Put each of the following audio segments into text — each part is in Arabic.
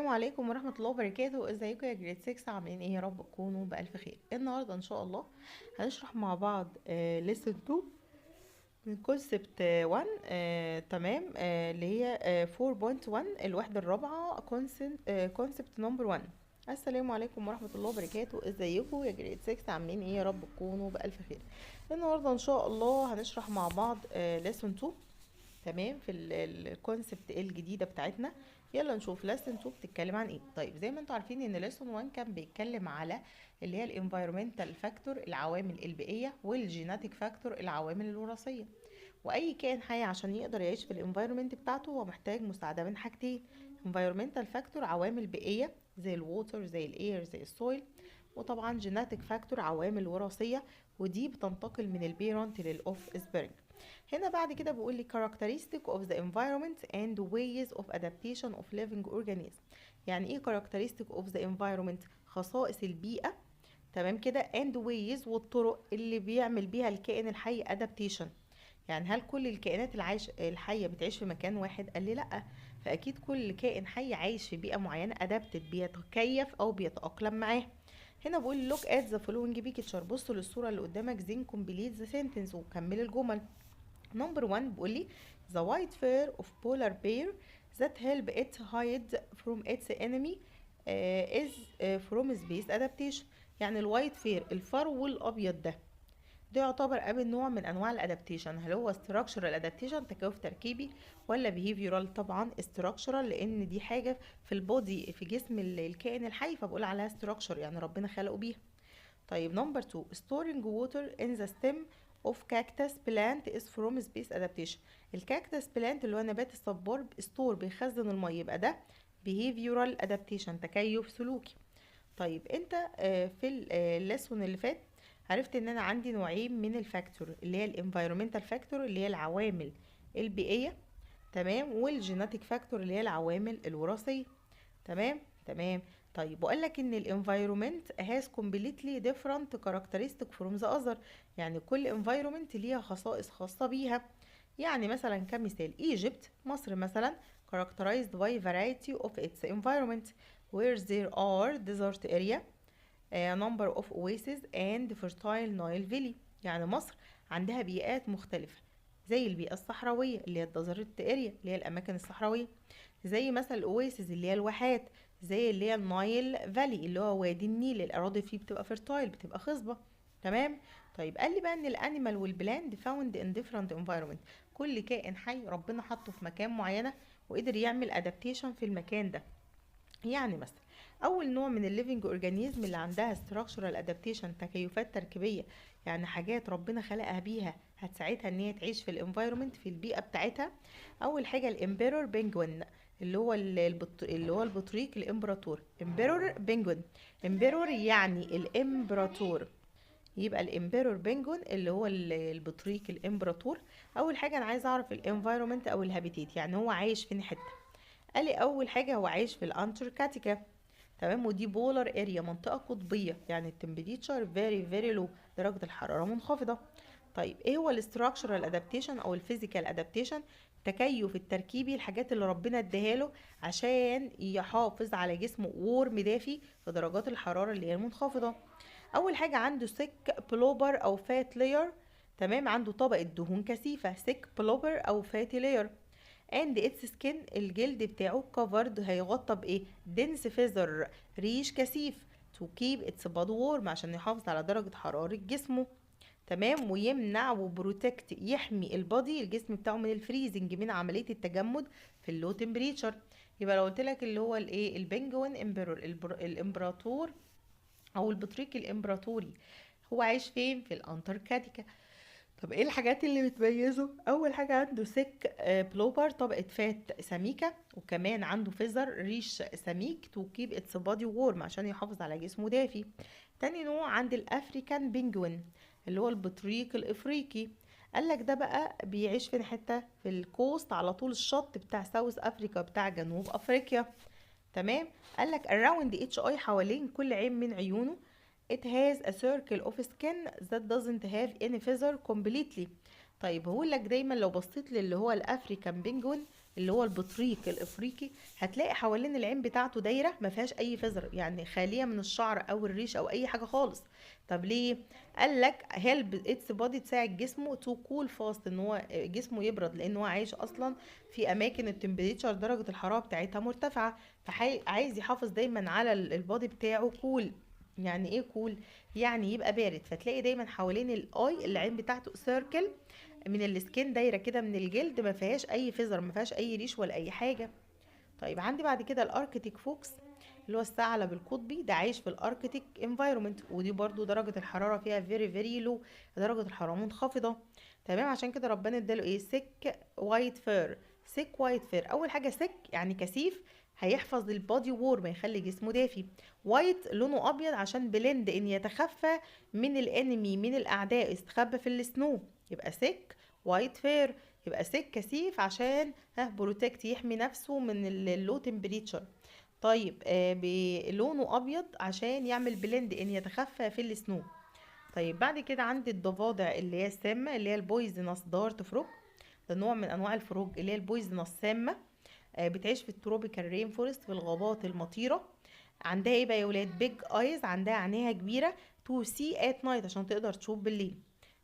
عليكم ورحمة الله وبركاته. ازيكم يا جريد 6؟ عاملين ايه؟ يا رب تكونوا بألف خير. النهاردة ان شاء الله هنشرح مع بعض lesson 2 من concept 1. تمام. اللي هي 4.1 الوحدة الرابعة concept number 1. السلام عليكم ورحمة الله وبركاته. ازيكم يا جريد 6؟ عاملين ايه؟ يا رب تكونوا بألف خير. النهاردة ان شاء الله هنشرح مع بعض lesson 2. تمام، في الكونسبت الجديده بتاعتنا. يلا نشوف ليسن 2 بتتكلم عن ايه. طيب، زي ما انتم عارفين ان ليسن 1 كان بيتكلم على اللي هي الانفايرمنتال فاكتور، العوامل البيئيه، والجيناتيك فاكتور، العوامل الوراثيه. واي كائن حي عشان يقدر يعيش في الانفايرمنت بتاعته هو محتاج مساعده من حاجتين: انفايرمنتال فاكتور عوامل بيئيه زي الووتر، زي الاير، زي السويل، وطبعا جيناتيك فاكتور عوامل وراثيه، ودي بتنتقل من البيرنت للاوف سبيرنج. هنا بعد كده بيقول لي characteristic of the environment and ways of adaptation of living organism. يعني ايه characteristic of the environment؟ خصائص البيئة. تمام كده. and ways والطرق اللي بيعمل بيها الكائن الحي adaptation. يعني هل كل الكائنات الحية بتعيش في مكان واحد؟ قال لي لأ. فأكيد كل كائن حي عايش في بيئة معينة adapted، بيتكيف أو بيتأقلم معاه. هنا بقول look at the following picture. بصوا للصورة اللي قدامك then complete the sentence وكمل الجمل. نمبر 1 بيقول لي the white fur of polar bear that help it hide from its enemy is from space adaptation. يعني الوايت فير، الفرو الابيض ده يعتبر قبل نوع من انواع الادابتيشن. هل هو structural adaptation تكيف تركيبي، ولا behavioral؟ طبعا structural، لان دي حاجه في البودي، في جسم الكائن الحي، فبقول عليها structure، يعني ربنا خلقه بيها. طيب نمبر 2 storing water in the stem of cactus plant is from space adaptation. الكاكتس بلانت اللي هو نبات الصبار ستور بيخزن الميه، يبقى ده behavioral adaptation تكيف سلوكي. طيب انت في الليسون اللي فات عرفت ان انا عندي نوعين من الفاكتور، اللي هي الانفايرومنتال فاكتور اللي هي العوامل البيئيه، تمام، والجيناتيك فاكتور اللي هي العوامل الوراثيه. تمام. طيب وقال لك ان الانفايرومنت has completely different characteristic from the other. يعني كل environment ليها خصائص خاصة بيها. يعني مثلا كمثال Egypt، مصر مثلا، characterized by variety of its environment where there are desert area, a number of oases and fertile Nile valley. يعني مصر عندها بيئات مختلفة، زي البيئة الصحراوية اللي هي الديزرت اريا اللي هي الأماكن الصحراوية، زي مثلا الأواسيس اللي هي الواحات، زي اللي هي النايل فالي اللي هو وادي النيل، الأراضي فيه بتبقى fertile، بتبقى خصبة. تمام. طيب قال لي بقى ان الانيمال والبلاند found in different environment. كل كائن حي ربنا حطه في مكان معينة وقدر يعمل adaptation في المكان ده. يعني مثلا اول نوع من الليفنج اورجانيزم اللي عندها structural adaptation تكيفات تركيبيه، يعني حاجات ربنا خلقها بيها هتساعدها ان هي تعيش في الانفايرمنت، في البيئه بتاعتها. اول حاجه الامبيرور بينجوين، اللي هو البطريق الامبراطور. امبيرور بينجوين، امبيرور يعني الامبراطور، يبقى الامبيرور بينجوين اللي هو البطريق الامبراطور. اول حاجه انا عايزه اعرف الانفايرمنت او الهابيتيت، يعني هو عايش فين حته. قال لي اول حاجه هو عايش في الانتاركتيكا، تمام، ودي بولار اريا، منطقه قطبيه، يعني التمبريتشر فيري لو، درجه الحراره منخفضه. طيب ايه هو الاستراكشرال ادابتيشن او الفيزيكال ادابتيشن؟ التكيف التركيبي، الحاجات اللي ربنا اداها له عشان يحافظ على جسمه وورم دافي في درجات الحراره اللي هي المنخفضه. اول حاجه عنده سيك بلوبر او فات لاير، تمام، عنده طبقه دهون كثيفه، سيك بلوبر او فاتي لاير. and its skin الجلد بتاعه covered هيغطى بايه؟ dense feather، ريش كثيف، to keep its body warm عشان يحافظ على درجة حرارة جسمه. تمام، ويمنع وبروتكت يحمي البادي الجسم بتاعه من الفريزنج، من عملية التجمد في اللو تمبريتشر. يبقى لو قلت لك اللي هو الايه، البنجوين امبرور، الامبراطور او البطريق الامبراطوري، هو عايش فين؟ في الانتاركتيكا. طب ايه الحاجات اللي بتميزه؟ اول حاجه عنده سيك بلوبر، طبقه فات سميكه، وكمان عنده فيزر، ريش سميك، تو كيب اتس بادي وورم عشان يحافظ على جسمه دافي. تاني نوع عند الافريكان بينجوين اللي هو البطريق الافريقي. قالك ده بقى بيعيش في حته في الكوست على طول الشط بتاع ساوث افريكا، بتاع جنوب افريقيا. تمام. قالك around each eye حوالين كل عين من عيونه it has a circle of skin that doesn't have any feather completely. طيب هقول لك دايما لو بصيت للي هو الافريكان بينجوين اللي هو البطريق الافريقي، هتلاقي حوالين العين بتاعته دايره ما فيهاش اي فزر، يعني خاليه من الشعر او الريش او اي حاجه خالص. طب ليه؟ قال لك هيلب اتس بودي، تساعد جسمه تو كول فاست، ان هو جسمه يبرد، لان هو عايش اصلا في اماكن التمبريتشر درجه الحراره بتاعتها مرتفعه، فعايز يحافظ دايما على البودي بتاعه كول. يعني ايه كول؟ يعني يبقى بارد. فتلاقي دايما حوالين الاي العين بتاعته سيركل من السكين، دايره كده من الجلد، ما فيهاش اي فيزر، ما فيهاش اي ريش ولا اي حاجه. طيب عندي بعد كده الاركتيك فوكس، اللي هو الثعلب القطبي، ده عايش في الاركتيك انفايرومنت، ودي برضو درجه الحراره فيها فيري فيري لو، درجه الحراره منخفضه. تمام، عشان كده ربنا اداله ايه؟ سيك وايت فير. سيك وايت فير، اول حاجه سيك يعني كثيف، هيحفظ البادي وورم، يخلي جسمه دافي. وايت لونه ابيض عشان بلند، ان يتخفى من الانمي، من الاعداء، يستخبى في السنو، يبقى سيك وايت فير. يبقى سيك كثيف عشان بروتكت، يحمي نفسه من اللو تمبريتشر. طيب لونه ابيض عشان يعمل بلند، ان يتخفى في السنو. طيب بعد كده عندي الضفادع اللي هي السامه، اللي هي البويزنس دارت فروج، ده نوع من انواع الفروج اللي هي البويزنس سامه. بتعيش في التروبيكال رين فورست، في الغابات المطيره. عندها ايه بقى يا ولاد؟ بيج ايز، عندها عينيها كبيره، تو سي ات نايت، عشان تقدر تشوف بالليل.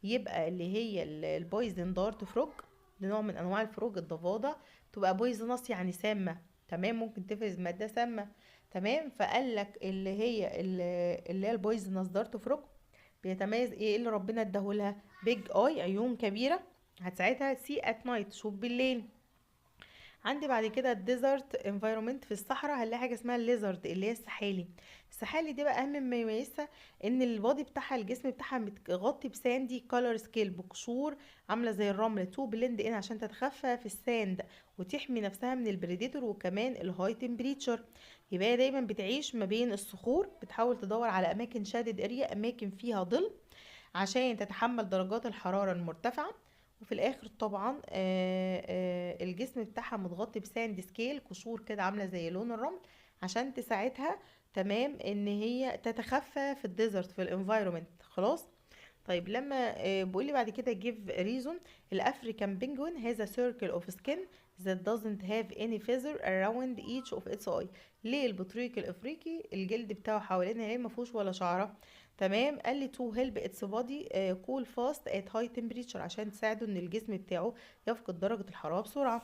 يبقى اللي هي البويزن دارت فروج، ده نوع من انواع الفروج الضفادع، تبقى بويزنس يعني سامه. تمام، ممكن تفرز ماده سامه. تمام، فقال لك اللي هي البويزنس دارت فروج بيتميز ايه اللي ربنا اداهولها؟ بيج اي، عيون كبيره، هتساعدها سي ات نايت، تشوف بالليل. عندي بعد كده الديزرت انفايرومنت، في الصحراء هنلاقي حاجه اسمها الليزرد، اللي هي السحالي. السحالي دي بقى اهم ما يميزها ان البادي بتاعها، الجسم بتاعها متغطي بساندي كولر سكيل، بقشور عامله زي الرمل، تو بلند ان، عشان تتخفى في الساند وتحمي نفسها من البريديتور وكمان الهاي تمبريتشر. يبقى هي دايما بتعيش ما بين الصخور، بتحاول تدور على اماكن شادد اريا، اماكن فيها ظل، عشان تتحمل درجات الحرارة المرتفعة. وفي الاخر طبعا الجسم بتاعها متغطي بساند سكيل، قشور كده عاملة زي لون الرمل، عشان تساعدها تمام ان هي تتخفى في الديزرت، في الانفايرومنت. خلاص. طيب لما بيقول لي بعد كده give reason، الافريكان penguin has a circle of skin that doesn't have any feather around each of its eye. ليه البطريق الافريقي الجلد بتاعه حوالين العين ما فيهوش ولا شعره؟ تمام، قال لي to help its body cool fast at high temperature، عشان تساعده ان الجسم بتاعه يفقد درجة الحرارة بسرعة.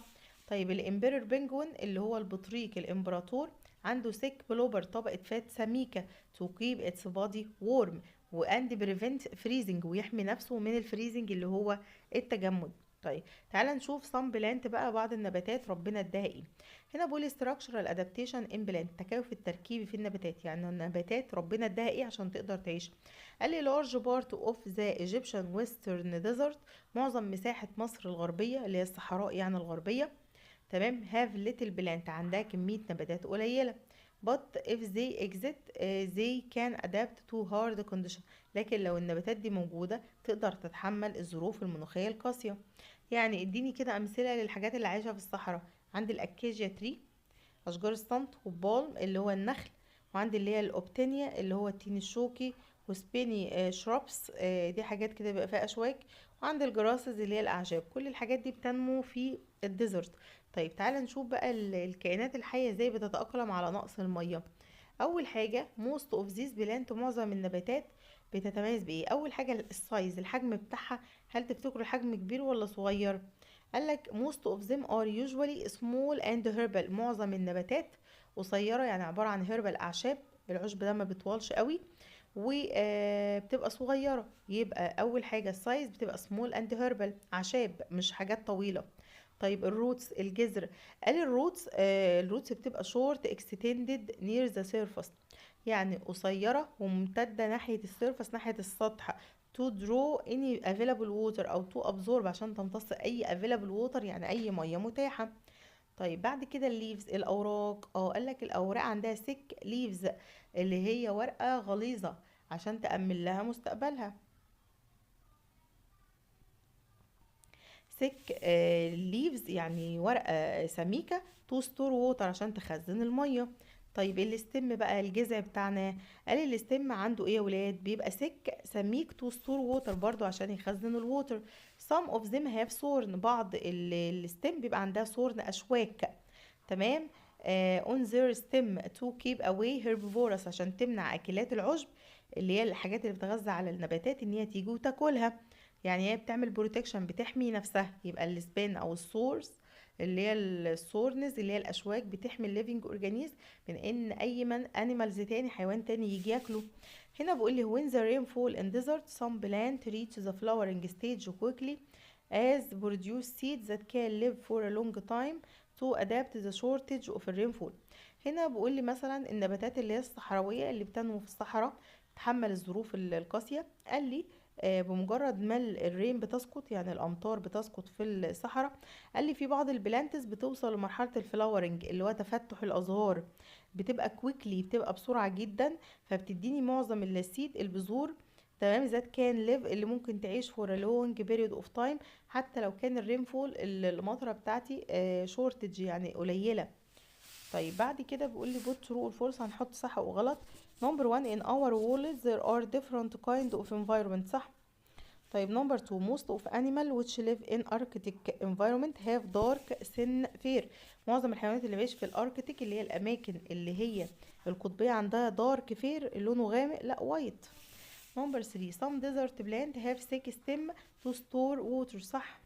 طيب الامبيرور بنجوين، اللي هو البطريق الامبراطور، عنده سيك بلوبر، طبقة فات سميكة، to keep its body warm واند بريفنت فريزنج، ويحمي نفسه من الفريزنج اللي هو التجمد. طيب تعالى نشوف صن بلانت بقى، بعض النباتات ربنا اداها ايه. هنا بقول structural adaptation in plant، التكيف التركيبي في النباتات، يعني النباتات ربنا اداها ايه عشان تقدر تعيش. قال لي large part of the Egyptian western desert، معظم مساحة مصر الغربية اللي هي الصحراء يعني الغربية، تمام، have little plant، عندها كمية نباتات قليلة. but if they exist they can adapt to hard condition، لكن لو النباتات دي موجودة تقدر تتحمل الظروف المناخية القاسية. يعني اديني كده امثلة للحاجات اللي عايشة في الصحراء. عندي الاكيجيا تري، اشجار الصمت، والبالم اللي هو النخل، وعندي اللي هي الاوبتينيا اللي هو التين الشوكي، وسبيني شرابس، دي حاجات كده بيبقى فيها اشواك، وعند الجراسز اللي هي الاعشاب. كل الحاجات دي بتنمو في الديزرت. طيب تعالى نشوف بقى الكائنات الحية ازاي بتتأقلم على نقص المية. اول حاجة most of these plant، معظم النباتات بتتميز بايه؟ اول حاجة السايز، الحجم بتاعها، هل تفتكروا الحجم كبير ولا صغير؟ قالك most of them are usually small and herbal، معظم النباتات قصيرة، يعني عبارة عن herbal أعشاب، العشب ده ما بيطولش قوي، وبتبقى صغيرة. يبقى أول حاجة السايز بتبقى small and herbal، أعشاب مش حاجات طويلة. طيب الروتس، الجذر، قال الروتس بتبقى short extended near the surface، يعني قصيرة وممتدة ناحية السيرفس، ناحية السطح، to draw any available water أو to absorb، عشان تمتص أي available water يعني أي مية متاحة. طيب بعد كده الليفز، الأوراق، قالك الأوراق عندها سك ليفز، اللي هي ورقة غليظة عشان تأمن لها مستقبلها. سك ليفز يعني ورقة سميكة، تو ستور ووتر عشان تخزن المية. طيب الاستم بقى، الجذع بتاعنا، قال الاستم عنده ايه يا ولاد؟ بيبقى سك سميك، تو ستور ووتر برضو عشان يخزن الووتر. some of them have thorn. بعض الستيم بيبقى عندها ثورن أشواك. تمام. on their stem to keep away herbivores، عشان تمنع أكلات العشب اللي هي الحاجات اللي بتغذى على النباتات ان هي تيجي وتاكلها. يعني هي بتعمل بروتكشن، بتحمي نفسها. يبقى السبان او السورس اللي هي السورنز اللي هي الاشواك بتحمي الليفينج اورجانيز من ان اي من انيمالز تاني، حيوان تاني يجي ياكله. هنا بقول لي when the rain fall in desert some plant reach the flowering stage quickly as produce seeds that can live for a long time to adapt the shortage of rainfall. هنا بقول لي مثلا النباتات اللي هي الصحراوية اللي بتنمو في الصحراء تحمل الظروف القاسية. قال لي بمجرد ما الرين بتسقط، يعني الامطار بتسقط في الصحراء، قال لي في بعض البلانتس بتوصل لمرحله الفلاورنج اللي هو تفتح الازهار، بتبقى كويكلي، بتبقى بسرعه جدا، فبتديني معظم السيد البذور. تمام. ذات كان ليف اللي ممكن تعيش فور لونج بيريود اوف تايم، حتى لو كان الرينفول المطره بتاعتي شورتج يعني قليله. طيب بعد كده بيقول لي put true or false، هنحط صح وغلط. number one in our world there are different kind of environment. صح. طيب number two most of animal which live in arctic environment have dark thin fur. معظم الحيوانات اللي بيعيش في الاركتيك اللي هي الاماكن اللي هي القطبية عندها dark fur لونه غامق، لا white. number three some desert plant have thick stem to store water. صح.